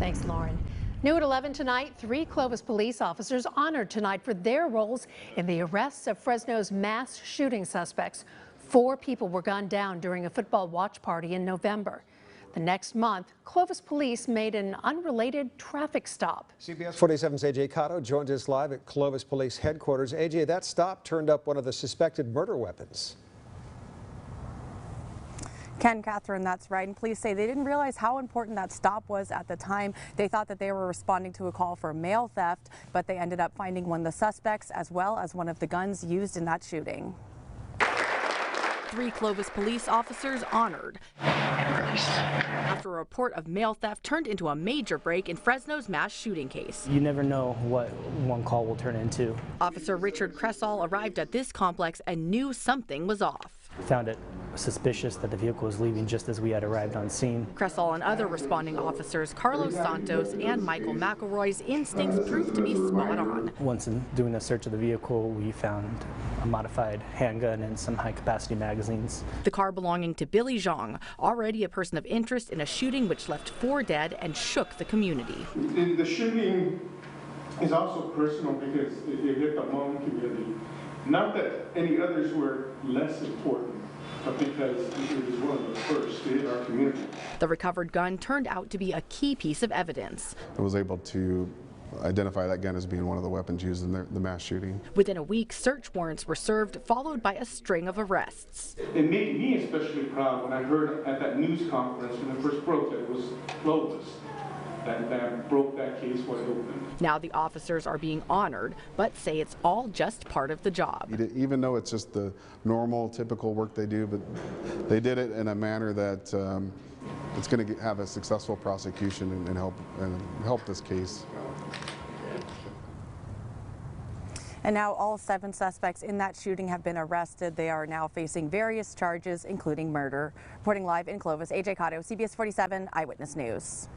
Thanks, Lauren. New at 11 tonight, 3 Clovis police officers honored tonight for their roles in the arrests of Fresno's mass shooting suspects. 4 people were gunned down during a football watch party in November. The next month, Clovis police made an unrelated traffic stop. CBS 47's AJ Cotto joins us live at Clovis Police headquarters. AJ, that stop turned up one of the suspected murder weapons. Ken, Catherine, that's right. And police say they didn't realize how important that stop was at the time. They thought that they were responding to a call for mail theft, but they ended up finding one of the suspects as well as one of the guns used in that shooting. 3 Clovis police officers honored after a report of mail theft turned into a major break in Fresno's mass shooting case. You never know what one call will turn into. Officer Richard Cressall arrived at this complex and knew something was off. Found it suspicious that the vehicle was leaving just as we had arrived on scene. Cressall and other responding officers, Carlos Santos and Michael McElroy's instincts proved to be spot on. Once in doing a search of the vehicle, we found a modified handgun and some high-capacity magazines. The car belonging to Billy Zhang, already a person of interest in a shooting which left 4 dead and shook the community. The shooting is also personal because it hit the Hmong community. Not that any others were less important, but because it was one of the first to hit our community. The recovered gun turned out to be a key piece of evidence. I was able to identify that gun as being one of the weapons used in the mass shooting. Within a week, search warrants were served, followed by a string of arrests. It made me especially proud when I heard at that news conference when it first broke that it was Clovis that broke that case wide open. Now the officers are being honored, but say it's all just part of the job. Even though it's just the normal, typical work they do, but they did it in a manner that it's going to have a successful prosecution and help this case. And now all 7 suspects in that shooting have been arrested. They are now facing various charges, including murder. Reporting live in Clovis, AJ Cotto, CBS 47 Eyewitness News.